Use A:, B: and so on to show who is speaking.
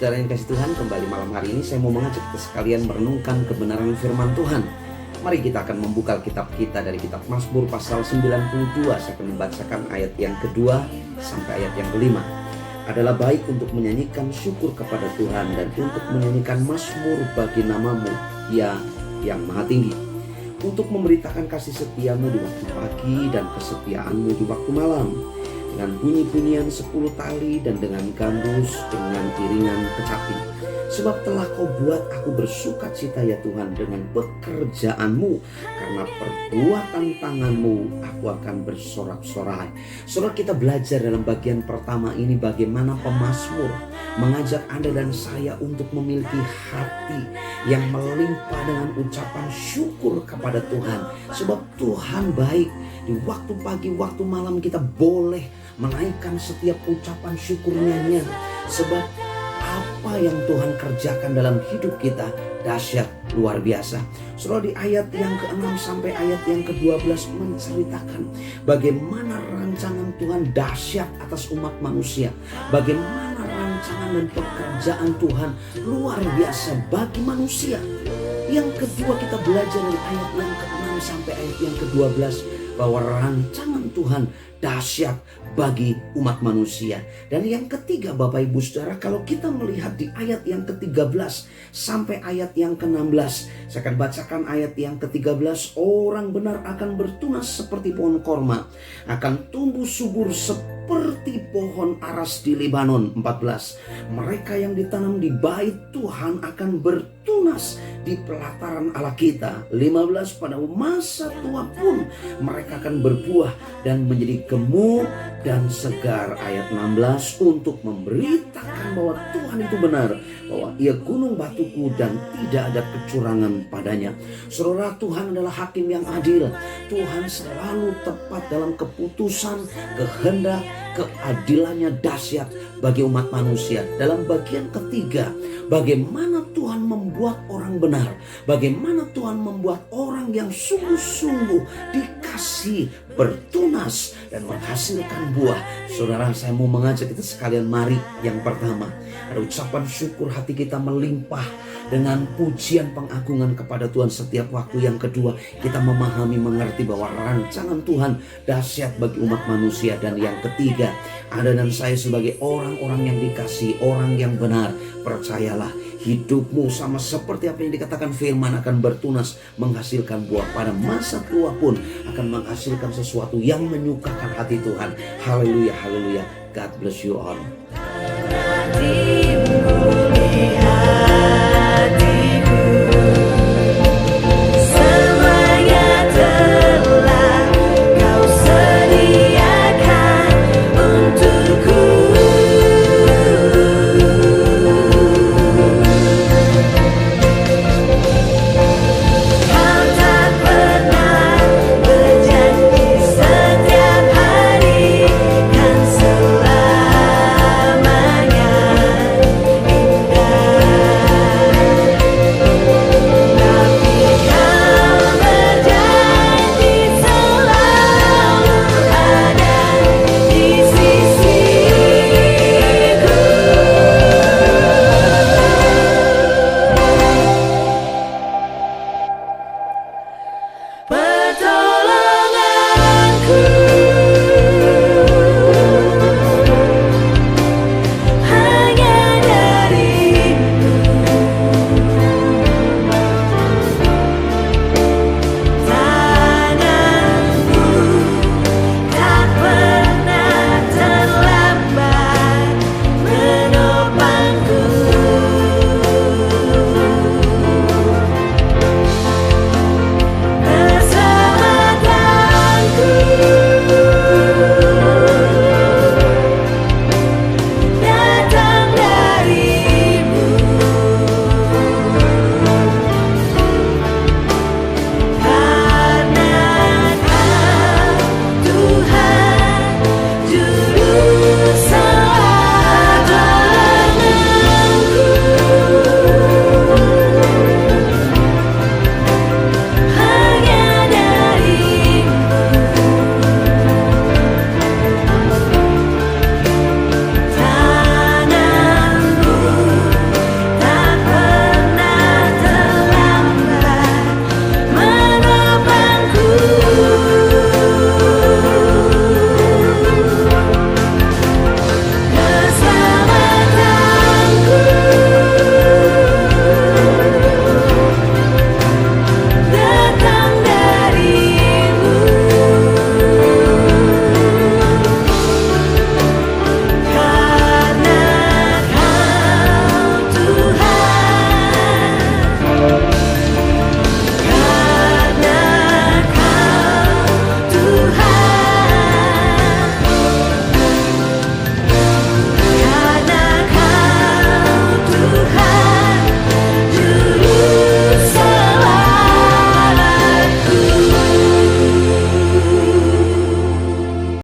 A: saudara yang kasih Tuhan, kembali malam hari ini saya mau mengajak kita sekalian merenungkan kebenaran firman Tuhan. Mari kita akan membuka kitab kita dari kitab Mazmur pasal 92. Saya akan membacakan ayat yang kedua sampai ayat yang kelima. Adalah baik untuk menyanyikan syukur kepada Tuhan dan untuk menyanyikan mazmur bagi namamu, ya yang maha tinggi. Untuk memberitakan kasih setiamu di waktu pagi dan kesetiaanmu di waktu malam. Dengan bunyi-bunyian 10 tali dan dengan gambus, dengan iringan kecapi. Sebab telah kau buat aku bersukacita ya Tuhan dengan pekerjaanmu. Karena perbuatan tanganmu aku akan bersorak-sorai. Saudara, kita belajar dalam bagian pertama ini bagaimana pemazmur mengajak Anda dan saya untuk memiliki hati yang melimpah dengan ucapan syukur kepada Tuhan. Sebab Tuhan baik. Di waktu pagi, waktu malam kita boleh menaikkan setiap ucapan syukurnya. Sebab apa yang Tuhan kerjakan dalam hidup kita dahsyat, luar biasa. Saudara, di ayat yang ke-6 sampai ayat yang ke-12 menceritakan bagaimana rancangan Tuhan dahsyat atas umat manusia. Bagaimana rancangan dan pekerjaan Tuhan luar biasa bagi manusia. Yang kedua, kita belajar dari ayat yang ke-6 sampai ayat yang ke-12 bahwa rancangan Tuhan dahsyat bagi umat manusia. Dan yang ketiga, Bapak Ibu Saudara, kalau kita melihat di ayat yang ke-13 sampai ayat yang ke-16, saya akan bacakan ayat yang ke-13. Orang benar akan bertunas seperti pohon korma, akan tumbuh subur seperti pohon aras di Lebanon. 14. Mereka yang ditanam di bait Tuhan akan bertunas di pelataran Allah kita. 15. Pada masa tua pun mereka akan berbuah dan menjadi gemuk dan segar. Ayat 16, untuk memberitakan bahwa Tuhan itu benar, bahwa ia gunung batuku dan tidak ada kecurangan padanya. Saudara, Tuhan adalah hakim yang adil. Tuhan selalu tepat dalam keputusan, kehendak, keadilannya dahsyat bagi umat manusia. Dalam bagian ketiga, bagaimana Tuhan membuat orang benar, bagaimana Tuhan membuat orang yang sungguh-sungguh dikasih bertunas dan menghasilkan buah. Saudara, saya mau mengajak kita sekalian, mari yang pertama ada ucapan syukur, hati kita melimpah dengan pujian pengagungan kepada Tuhan setiap waktu. Yang kedua, kita memahami, mengerti bahwa rancangan Tuhan dahsyat bagi umat manusia. Dan yang ketiga, Anda dan saya sebagai orang-orang yang dikasihi, orang yang benar, percayalah hidupmu sama seperti apa yang dikatakan firman akan bertunas, menghasilkan buah. Pada masa tua pun akan menghasilkan sesuatu yang menyukakan hati Tuhan. Haleluya, haleluya. God bless you all.